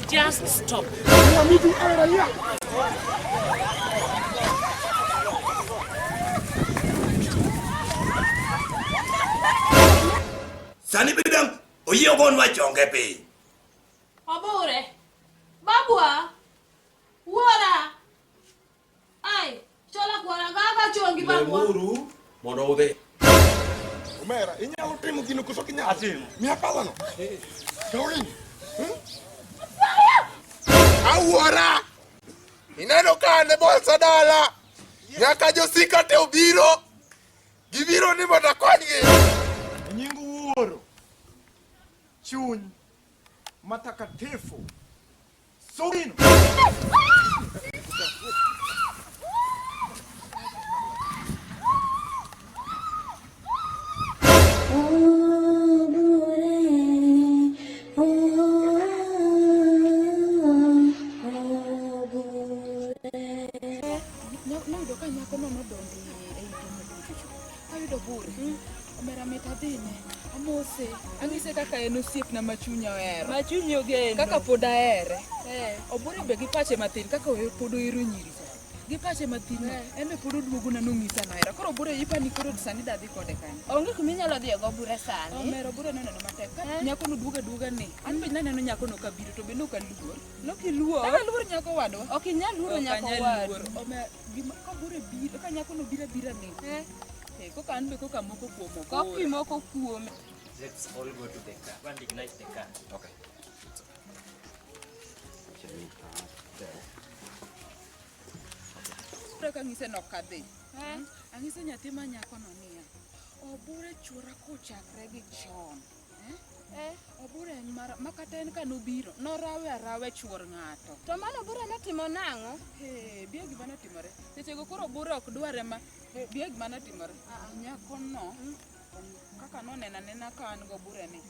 Just stop. Sani bidang oye gon wa chonge pe. Obore. Babua. Wara. Ai, chola kwara gaga chongi babua. Lemuru mondo ude. Omera, inyalo timo gino koso kinyalo. Atimo. Mia pala no. Kawin. Awuora. Ineno ka ne bolsa dala. Nyaka josika te obiro. Gibiro ni mondo akonygi. Nying wuoro. Chuny matakatifu. Sogino. Noyudo ka nyako no nodonjo e ite maduto. Ayudo bure. Omera metadine. Amose. Ang'ise kaka en osiepna ma chunya ohero. Ma chunyi ogeno. Kaka pod ahere. Obure be gi pache matin kaka pod ohero nyiri. Gi pache matin. En be pod oduogona nong'isa nohero. Koro bure ipani koro sani dadhi kode kanyo. Onge kuma inyalo dhi go bure sani. Omera bure noneno matek. Nyako no duoga ni. An be naneno nyako no kabiro to be nokaluor. Nokiluor. Kaka luor nyako wadwa. Ok inyal luoro nyako wadu. Omera gima ka bure biro ka nyako no bira ni. Koka an be koka moko kuomo. Koki moko kuome. Let's all go to the car. One ignite the car. Okay. Ka ng'ise nokadhi. Ang'ise nyathi ma nyako no niya. Obure chura kochakre gi chon. Obure en makata en ka nobiro. Norawe arawe chuor ng'ato. To mano bure natimo nang'o? Bia gima notimore. Sechego koro bure ok dware ma. Bia gima notimore. Nyako no kaka nonena ka an go bure ni.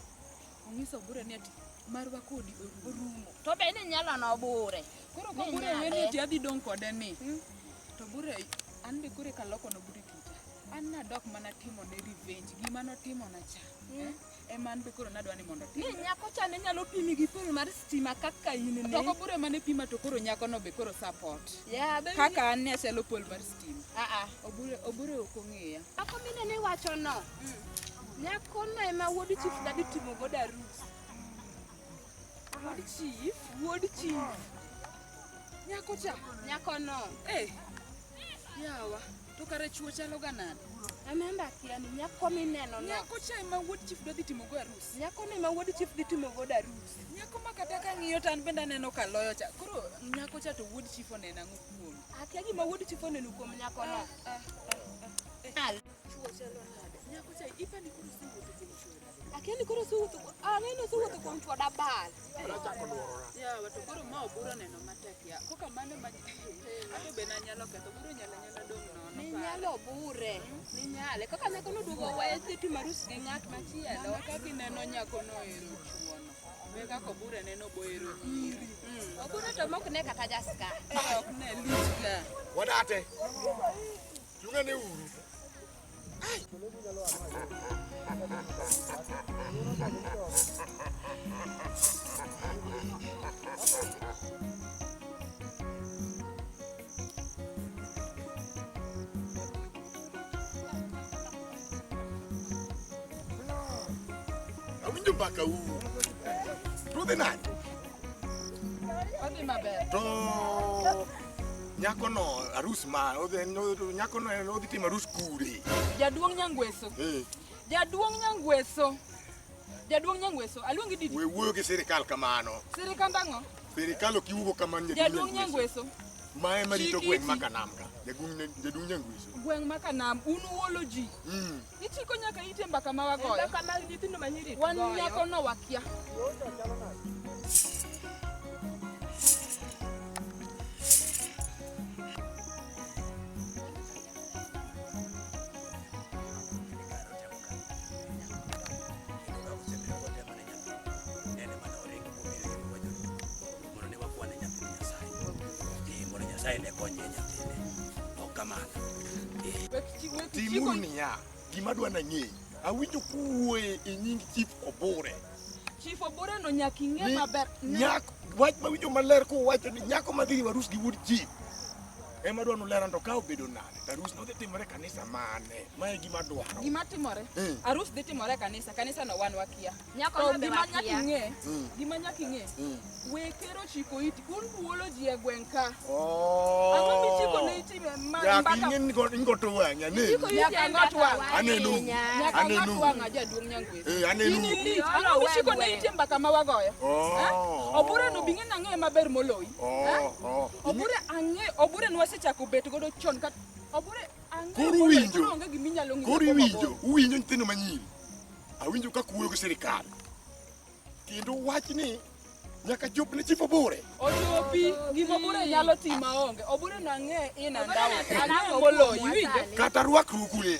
Ong'iso bure ni ati marwa kodi orumo. To be ni nyalo no bure. Koro ko bure weni ati adhi dong kode ni. To bure an be kure kaloko no bure kita. An nadok mana timo ne revenge gima notimo na cha. Ema an be koro nadwa ni mondo ni nyako cha ne nyalo pimi gi pul mar stima kaka in ni. To ko bure mane pima to koro nyako no be koro support. Ya be kaka an ne achalo pol mar stima. Obure ok ong'eya. Ako mine ne wacho no. Nyako no ema wuod chief dadi timo go darus. Wuod chief. Nyako cha. Nyako no. Yawa. To kare chuo chalo ga nade? Amemba kia ni nyako mineno no. Nyako cha ema wuod chief dadi timo go arus. Nyako no ema wuod chief dadi timo go darus. Nyako ma kata ka ng'iyo tan benda neno ka loyo cha. Koro nyako cha to wuod chief onena ng'o kuom. Akia gima wuod chief oneno kuom nyako no. Chuo chalo nade? Nyako cha ipani koro suwuotho kuom chuo. Akiani koro suwuotho. Ang'eno suwuotho kuom chuo dabal. Yawa to koro ma oburo neno matek ya. Koka mane ma ato be nanyalo ketho buro nyalo dong nono. Ni nyalo bure. Ni nyale. Kaka nyako no duogo wae dhi timo arus gi ng'at machielo. Kaka gineno nyako no ero chuono. Be kaka bure neno boero iri. Obure to mok ne kata jaska. Ok ne lichga. Wadate. Chunga ne uru. Awinjo mbaka uru. Tudhi nade? Odhi maber. To nyako no arus ma nyako no odhi timo arus kure. Jaduong' Nyangweso. Jaduong' Nyangweso. Aluongi didi. We wuoyo gi sirikal kamano. Sirikal ang'o? Sirikal ok iwugo kamano. Jaduong' Nyangweso. Ma ema rito gweng' ma Kanam ka. Jaduong' Nyangweso. Gweng' ma Kanam un uolo ji. Ichiko nyaka ite mbaka ma wagoyo. Mbaka mag nyithindo manyiri. Wan nyako no wakia. Timuru niya, gima dwa na ng'eyo. Awinjo kuwuoye e nying Chief Obure Chief Obure no nyaka ing'e Ni maber. nyako wach mawinjo maler kowacho ni nyako madhi warus gi wuod chief ema dwa nolera to ka obedo nade arus no dhi timore kanisa mane mae gima dwaro Gima timore? Arus dhi timore kanisa. Kanisa no wan wakia. Nyako To no be gima nyaka wakia. ing'e, gima nyaka ing'e. Wekero chiko iti kun buolo ji e gweng' ka. oh Ang'o michiko ne iti yak mbaka. ing'e ngo to wang'a ne Chiko iti Nyaka en ng'at ng'at wang'. wang' Aneno. ahinya. Nyaka Aneno. ng'at wang'a jaduong' Nyangwesi. anenu Ini lich. Olo Ang'o michiko wegwe. ne iti mbaka ma wagoyo? oh Obure no bing'e nang'e maber moloyi. oh Obure nwasechako bet godo chon ka obure ang'e. Koro winjo. Onge giminyalo ng'eyo. koro uwinjo nyithindo manyiri awinjo ka kuoyo gi sirikal kendo wachni nyaka chop ne chief Obure Ochopi gima Obure nyalo timo maonge. Obure nang'e ina Obure ndawo. nang'e Ang'e moloyi winjo. kata rwakruok ne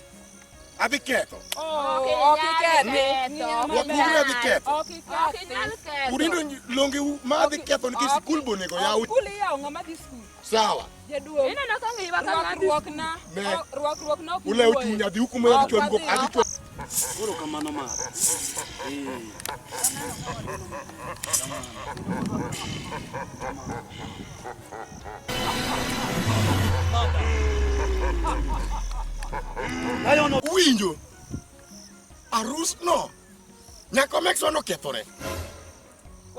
adhi ketho Okikete. Wakuru adhi ketho Ok inyal ketho. urindo longe ma adhi ketho nikech skul bonego yaw Skul iyawo ng'ama dhi skul. sawa Jaduong'. Ineno ka ng'iwa ka ng'adi. Rwakruokna ok ule ochunya adhi hukumo adhi chon go adhi chon Koro kamano ma. winjo arus no nyaka mekso no kethore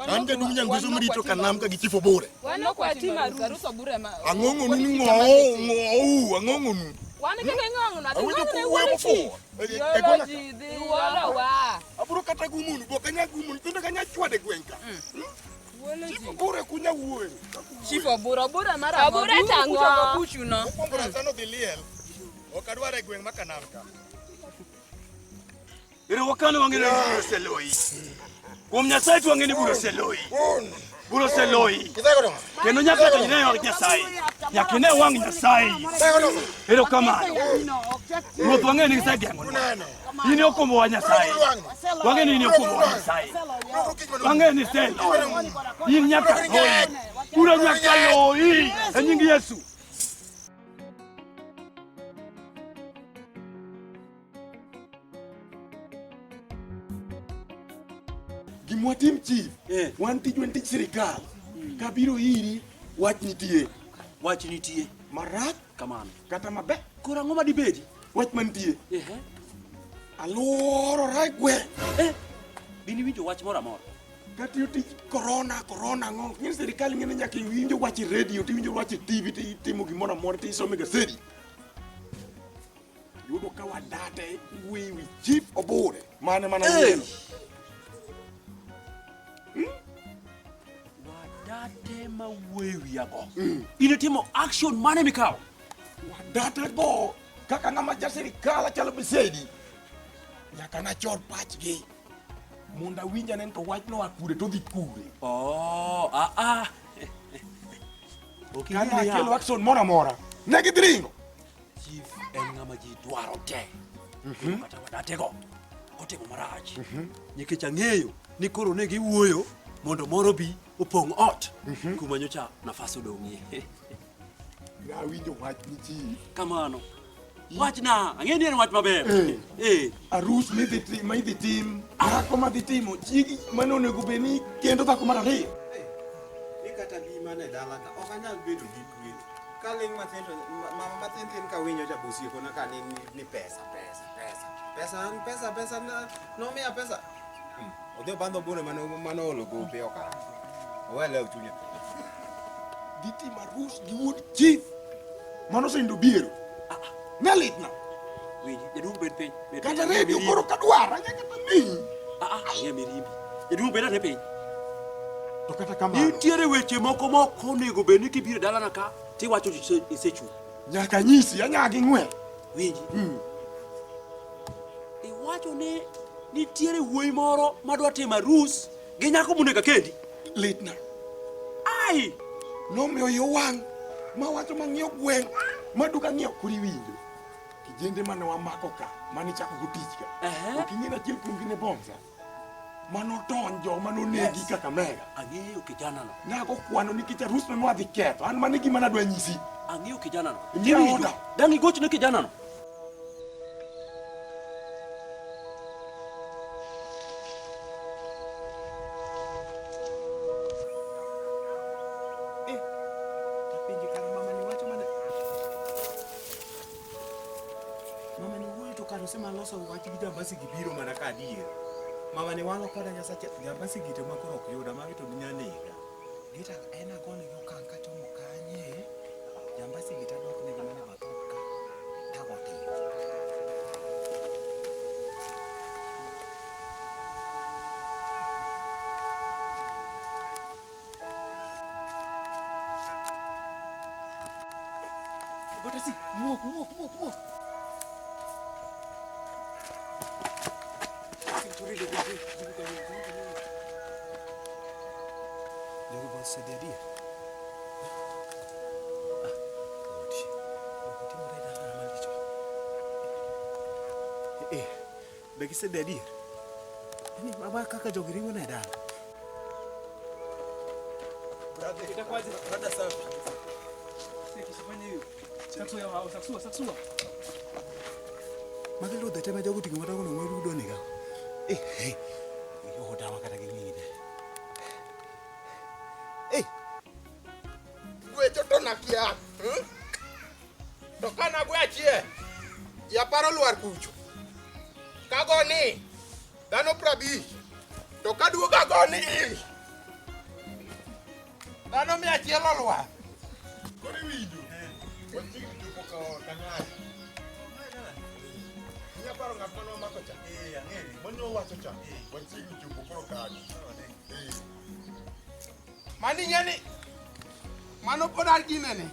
an jaduong' Nyangweso marito kanam ka gi chief Obure Wan ok watimo arus Obure ma. ang'ong'onu ni ng'ou ang'ong'onu Wan kaka ing'ong'no. awinjo kuwuoyo mofuwo Yolo ji dhi. Wuoro wa. aburo kata gumunu bok anya gumunu kendo kanya chwade gweng' ka chief Obure kunya wuoyo Chief Obure mar Obure tang'o. kuchuno. mokwongo rasano dhi liel ok adwar e gweng' ma kanam ka Ere wakane wang'eni buro seloi. Kuom Nyasaye to wang'eni buro seloi. Buro seloi. Kendo nyaka ine wang Nyasaye. Nyaka ine wang Nyasaye. Ero kamano. Ruoth wang'eni isegeng'onwa. In okombo wa Nyasaye. Wang'eni in okombo wa Nyasaye. Wang'eni seloi. In nyaka loi. Buro nyaka loi. E nying Yesu. gimwatim chief wan tijwa en tij sirikal kabiro iri wach nitie Wach nitie. marach Kamano. kata maber Koro ang'o madibedi? wach mantie Ehe. aluorora e gweng' Bini winjo wach moro amora. katiyo tij korona ng'o ng'eni sirikal ng'eni nyaka iwinjo wach e redio tiwinjo wach e TV titimo gimoro amora tisome gasedi yudo ka wadate wi chief Obure mane mana yiero Wadate ma wiyago. Inatimo action mane mikawo? wadate go kaka ng'ama ja sirikal achalo besedi nyaka nachor pachgi mondo awinj anen to wach noa kure to dhi kure Oh, Okay, kana akelo action moro amora ne gidhiringo Chief en ng'ama ji dwaro te. Kata wadatego otimo marach. Nikech ang'eyo ni koro ne giwuoyo mondo moro bi opong' ot kuma nyocha nafas odong'ie. nawinjo wach ni chief Kamano. Wach na, ang'eyo ni en wach maber. arus ma idhi tim dhako madhi timo chigi manonego bed ni kendo dhako mar ariyo Kata gima ne dala ka ok anyal bedo gi kwe ka ling mathin to mama mathin tin ka winjo ja bosieko na ka ni pesa no miya pesa odhi bando bure mano olo gope oka owele chunya gitim arus gi wuod chief manosenindo biero nalitna Winji, jaduong' bed piny. kata redio koro kadwara nyaka tamiyi Ang'e mirimbi. Jaduong' bed ane piny. to kata kamano Nitiere weche moko mok onego bed ni kibiro e dalana ka tiwacho isechung'. nyaka nyisi anyagi ng'we Winji. Iwacho ni nitiere wuoyi moro madwa timo arus gi nyako monega kendi. litna Ai! nomiyo yo wang' mawacho mang'iyo gweng' maduka ng'iyo kuri winjo kijende mane wamako ka manichako go tich ka ok ing'e achiel kuom gi ne Bonza manodonjo manonegi Kakamega Ang'eyo kijana no. nago kwano nikech arus no nwadhi ketho an mane gima nadwa nyisi Ang'eyo kijana no. Ingia Iwinjo? oda. Dang' igochne kijana no. Bose maloso wach gi jambasi gibiro mana ka adier. Mama ne walo koda nyasache jambasi gite makoro ok yuda magi to minyanega. Gita en agone go kan ka chomo kanye. Jambasi gita dok ne mana batoka. Tagote. Batasi, muok. Jogi bos sede dia. Bagi sede dia. Ini baba kakak jogi ringo na dala. Brother, kita kwaje brother safi. Sikifanya hiyo. Saksua. Magalo da tema jogo tingo mata kono ngorudo nega. Yo dawa kata gini de. Gue choto nakia. Tokana gue achie. Ya paro luar kucho. Kagoni. Dano prabi. Tokadu kagoni. Dano mi achie lo luar. Kori widu. Wanti jupo ka kanai. Ya paro ngapono makocha. Angere. Monyo wacho cha. Wanti jupo ko kani. Mani nyani. Mano podar ginene.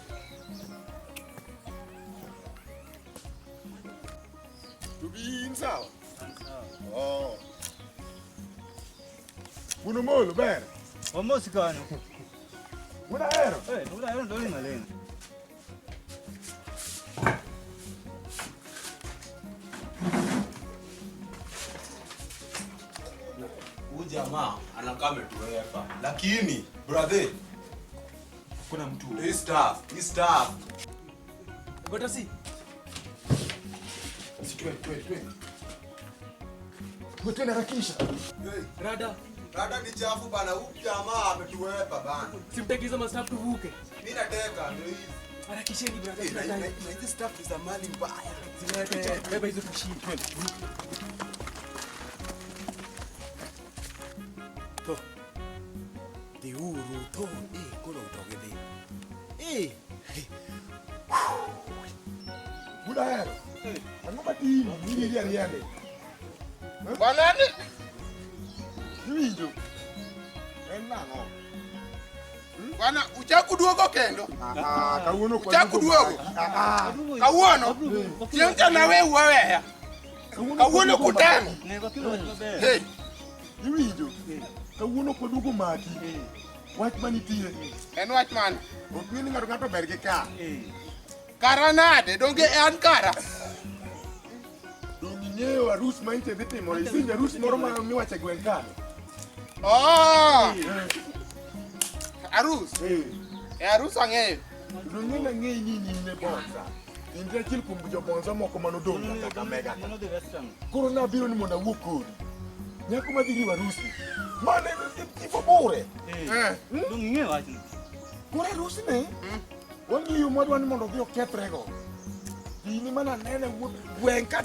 Tubi sawa. Oh. Uno molo bene. Vamos cano. Una ero. Una ero dove malena. Huyu jamaa anakaa ametuweka. Lakini brother kuna mtu. Hii staff. Batasi. Twende harakisha. Rada ni chafu bana, huyu jamaa ametuweka bana. Simtekiza mastaff tuvuke. Mimi nateka ndio hivi. Harakisheni brother. Na hizi staff za mali mbaya. Zilete beba hizo kushini. Twende. To. Diuru to kono utogede. Buda ero. Ango batini, miri riande. Banani. Wijo. Enano. Bana uchakuduogo kendo. Kawuono kwa uchakuduogo. Kawuono. Tienta na wewe wewe. Kawuono kutano. Hey. Wijo. Kawuono kodugo maki. Wach manitie. En wach man. Okwini ngato berge ka. Karanade donge an kara. Ng'eyo arus ma inte dhi timo, isinja arus moro ma miwache gwen kano. Oh! Arus? Arus ang'eyo. Dong'ena ng'eyi ni ne bonza. Indra achiel kuom jo bonza moko manodong' kaka mega. Koro nabiro ni mondo awuo kodi. Nyako madhi riwo arus ni. Mane ifo bure. Ng'eyo wach ni. Koro arus ni, wang'iyo madwa ni mondo odhi okethrego. Ini mana nene gweng ka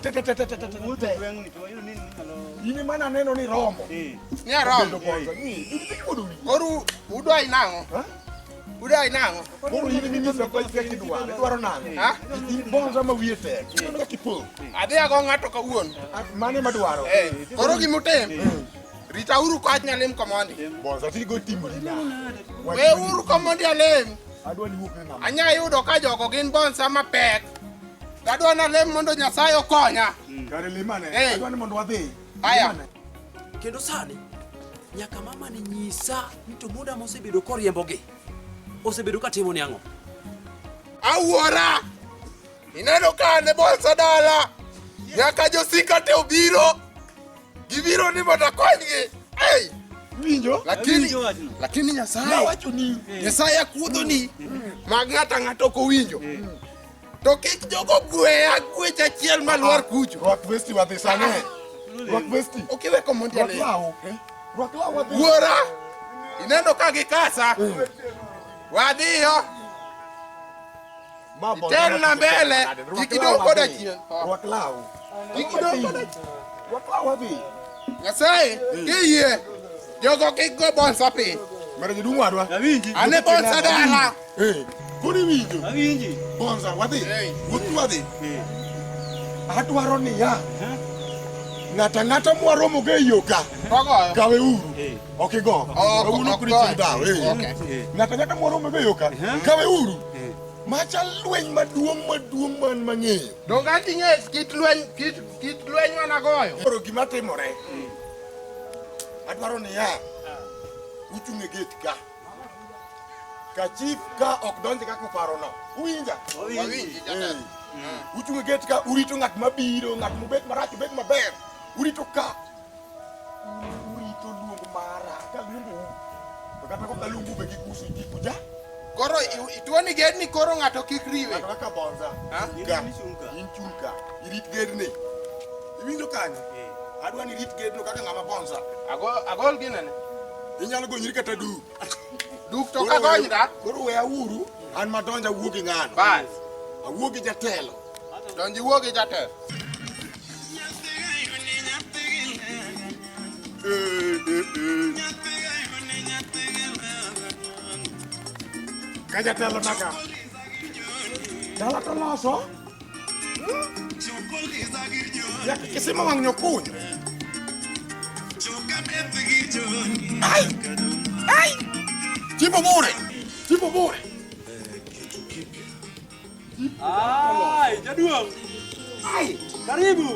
ini mana neno ni romo. Ni romo. Koru udai nango. Udai nango. Koru ini minisa kwa iki dwaro nango. Ha? Bonza ma wiye tek. Neno kipo. Adhi ago ng'ato kawuono. Mane madwaro. Koro gimutem. Rita uru kwa nyalem komondi. Bonza tigo timo dina. We uru komondi alem. Adwa ni wuok ng'ama. Anya yudo ka jogo gin bonza mapek. Gadwa na lem mondo Nyasaye okonya. Kare limane. Adwa ni mondo wadhi. Aya. Kendo sani nyaka mama ni nyisa ni to muda mosebedo koriembogi. Osebedo katimo ni ang'o? Awuora. Ineno ka ne bonza dala. Nyaka josika te obiro. Gibiro ni mondo akonygi. Hey. Winjo? Lakini Nyasaye wacho ni Nyasaye akuodho ni mag ng'ato kowinjo. To kik jogo gweya gwech achiel maluor kucho. Rock vesti wadhi sane. Rock vesti. Okiwe komondi ale. Rock lao wadhi. Wuora. Ineno ka gikasa. Wadhiyo. Tel na mbele. Kikidong koda chien. Rock lao. Wadhi. Nyasaye, kiyie. Jogo kik go bonsa piny. Mara jidung wadwa. Awinji. Ane bonsa dala. Kuni winjo. Awinji. Bonsa wadhi. Wuthi wadhi. Adwaro ni ya. Ng'ata mwaromo go e yo ka. Kogoyo. Kawe uru. Ok go. Uno kuri ok. chidaw. Ng'ata mwaromo go e yo ka. Kawe uru. Macha lweny maduong' man mang'eyo. Donge ating'e kit lweny managoyo. Koro gima timore. Adwaro ni ya. Uchung' e gate ka. Ka chief ka ok donji kaka uparo no. Uwinja? Wawinji jatelo. Uchung' e gate ka urito ng'at mabiro, ng'at mobet marach obet maber. Urito ka. Urito luongo mara. Ka luongo u. To kata kok aluongo be gikusi gikuja. Koro ituoni ged ni koro ng'ato kik riwe. Ng'ato kaka bonza. In chung' ka. Irit gedni. Iwinjo kanyo? Adwa ni irit gedno kaka ng'ama bonza. Agol ginene. Inyalo gonyri kata duk. Duk to kagonyra. Koro we auru. An madonja wuok gi ng'ano. Bas. Awuok gi jatelo. Donji wuo gi jatelo. Ka jatelo naka. Dala to loso. Ya kisima wang nyokunyo. Ai! Tipo bure! Ai, jaduong. Ai! Karibu.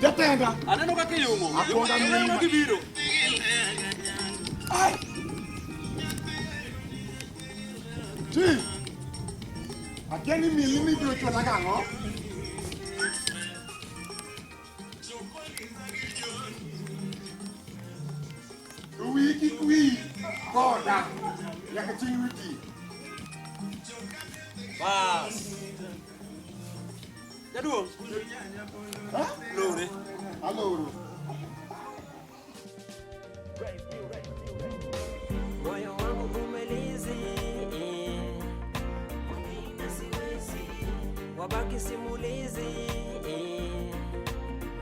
Jatenda! Aneno kaka iyumo. Akwonga Aneno mlima. kaka ibiro. Ai! Chi! Akiani milini biro chwata kang'o? Wiki kwi koda nyaka chieng' wiki. Bas. Jaduong. Lore. Aloro. Moyo wangu umelizi, mwingine siwezi, wabaki simulizi,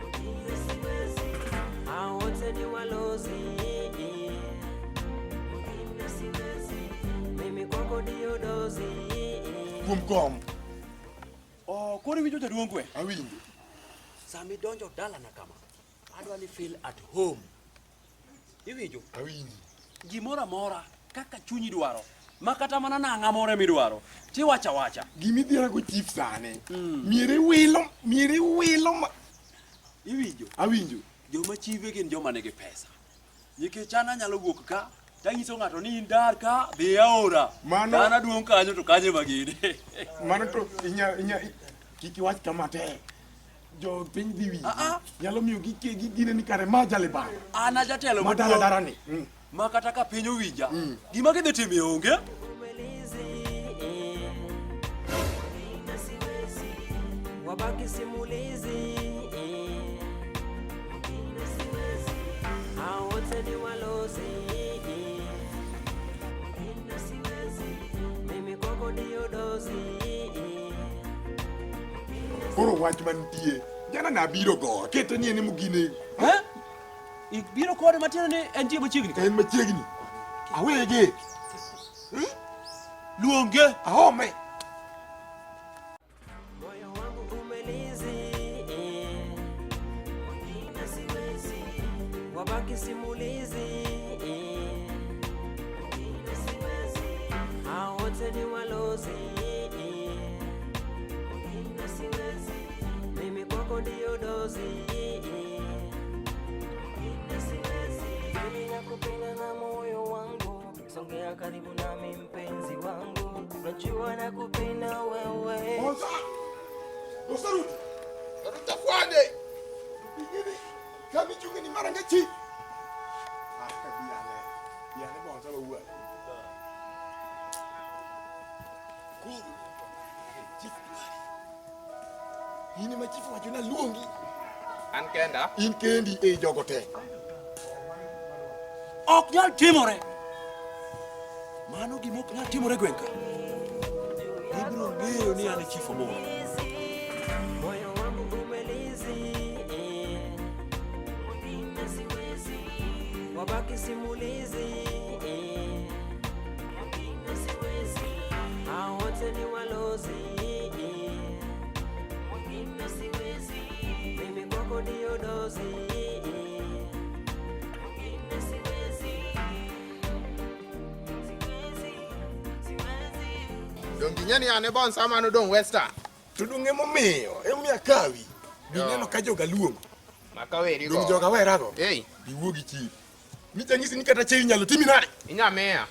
mwingine siwezi, hao wote ni walozi, mwingine siwezi, mimi kwako ndio dozi. Kumkom. Koro winjo jaduong kwe. Awinjo. Sami donjo dala na kama. Adwa ni feel at home. Iwinjo? Awinjo. Gimoro amora kaka chunyi dwaro. Makata mana nang'a more midwaro. Tiwacha wacha. Gimidhiera go chief sane. Miere wilo ma. Iwinjo? Awinjo. Joma chive gin joma nigi pesa. Nikech an nyalo wuok ka, tanyiso ng'ato ni in dar ka, dhi aora. Mano- An aduong' kanyo to kanyo magine. Mano to inya kiki wach kama te. Jo piny dhi winjo. Nyalo miyo gine ni kare ma jale ba. An ajatelo Madara dara ni. ma kata ka piny owinja. Gima gidhi timo onge. Wabaki simulizi, mwingine siwezi, hao wote ni walozi, mwingine siwezi, mimi kwako ndio dozi. Koro wach mantie. Jana nabiro go. Kete ni ene mugine. Ibiro kode matiende ni en tie machiegni. En machiegni. Awege. Luonge. Ahome. Moyo wangu umelizi, mwingine siwezi, wabaki simulizi, mwingine siwezi, hao wote ni walozi, mwingine siwezi, mimi kwako ndio dozi, mwingine siwezi, mimi nakupenda na moyo wangu, songea karibu nami mpenzi wangu, najua nakupenda wewe. Bonza. Dosarut. Tafwande. Ingine. Kami chungi ni maranga chief. Biane. Biane bonza ba uwa. Kuru. Chief. Ini ma chief wachuna luongi. An kenda. In kendi e jogo te. Ok nyal timore. Mano gima ok nyal timore gwenka. Ibiro ng'eyo ni an e chief omoro. Moyo wangu umelizi, wabaki simulizi. Mwingine siwezi, hao wote ni walozi. Mwingine siwezi, mimi kwako ndio dozi. Mwingine siwezi, Donginyani ane bon sama no don Western. Tudunge momiyo, emia kawi. Bineno ka joga luongo. Makaweri go. Dong joga wera go. Hey, Biwuogi chi. Nichangisi nikata chei nyalo timi nade. inyamea.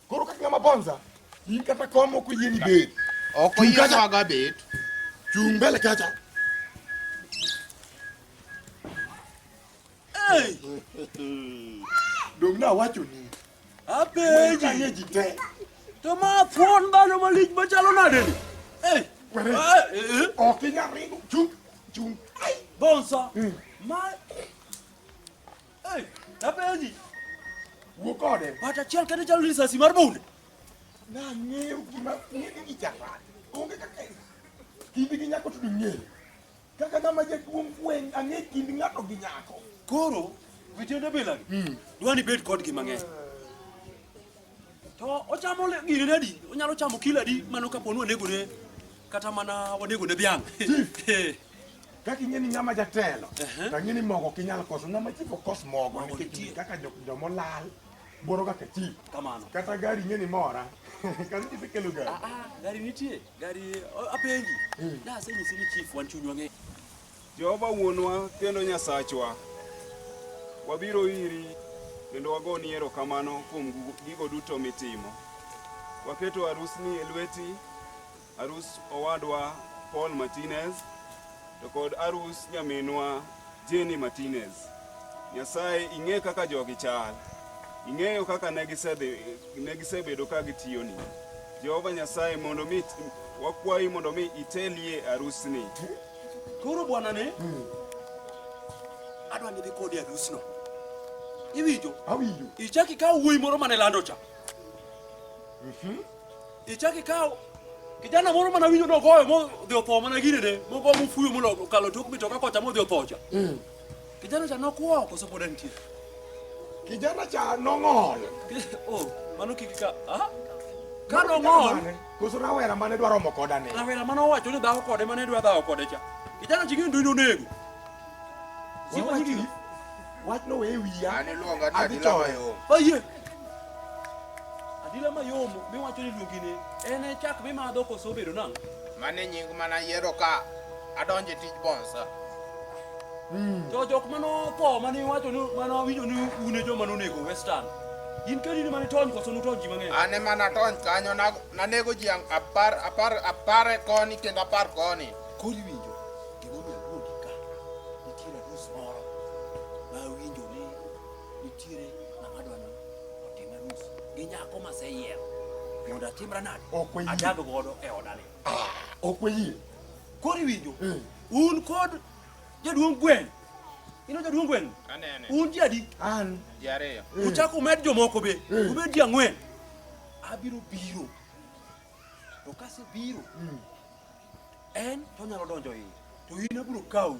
Koro kaka ngama bonza. In kata komo ko yeni bed. Oko yie maga bet. Chung mbele kacha. Hey! Dong na wacho ni. Apeji! Kanye jite. To ma phone bano malich machalo nade ni? Hey! Kwere. Okinya ringo. Chung. Ai. Bonsa! Ma... Hey! Apeji! Wukode. Bata chiel kene chalo risasi mar bunde. Na ng'eyo gima ng'eyo gi jafar. Onge kaka kindi gi nyako tudu ng'eyo. Kaka ng'ama jaduong' gweng' ang'e kindi ng'ato gi nyako. Koro, vitiende bila dwani bed kod gi mang'eny. To ochamo gini nadi, onyalo chamo kilo adi mano kaponi wanego ne kata mana wanego ne dhiang'. Kaka ing'e ni ng'ama jatelo. Kang'e ni mogo kinyal koso ng'ama chief okos mogo nikech kaka jomolal boro kaka chief. Kamano. Kata gari ing'e ni mora. Kasi kisekelo gari. Gari nitie, gari apenji. Da senyisi ni chief wan chunywa ng'e. Jehova wuonwa kendo Nyasachwa, wabiro iri kendo wagoni erokamano kuom gigo duto mitimo. Waketo arusni e lweti, arus owadwa Paul Martinez, to kod arus nyaminwa Jenny Martinez. Nyasaye ing'e kaka jogi chal, ing'eyo kaka negisebedo ka gitiyoni. Jehova Nyasaye mondo mi wakwayi mondo mi itelie arusni. Koro bwana ne? Adwa ni dhi kodi arusno. Iwinjo? Awinjo. Ichaki kaw wuoyi moro mane lando cha. Ichaki kaw kijana moro mana winjo nogoyo mo dhi otho mana gine ne, mogo mufuyo molo kalo tok mitoka kocha mo dhi otho cha. Kijana cha nokwo koso pod nitie. Kijana cha nong'ol. Oh, mano kikika, Ka nong'ol, koso rawera mane dwaro mo koda ne. rawera mane owacho ni dhawo kode mane dwa dhawo kode cha. Kijana ching'e ndo inonego. Siwa hiki. Wach no we wiya. Ani luonga ni Adila Mayom. Ayie. Adila Mayom miwacho ni luongine en chak mimadho koso bedo nang'o? Mane nying mana yiero ka adonje tij bonsa. To jok manotho mane wacho ni manawinjo ni une joma nonego Western. In kedi ni mane tony koso nutony ji mang'eny? Ane mana tony kanyo nanego ji apar koni kendo 10 koni. Kori winjo, gimomiyo aluongi ka, nitiere arus moro ma winjo ni nitiere ng'ama dwani otim arus gi nyako maseyiero mondo atimra nade? Adag godo e odani. Ok wayie. Kori winjo, un kod jaduong' gweng'. Ino jaduong' gweng'? Anene. Un ji adi? An. Ji ariyo. Uchako umed jomoko be. Ubed ji 4. Abiro biro. To kasebiro, en to nyalo donjo iye. To in abiro kawu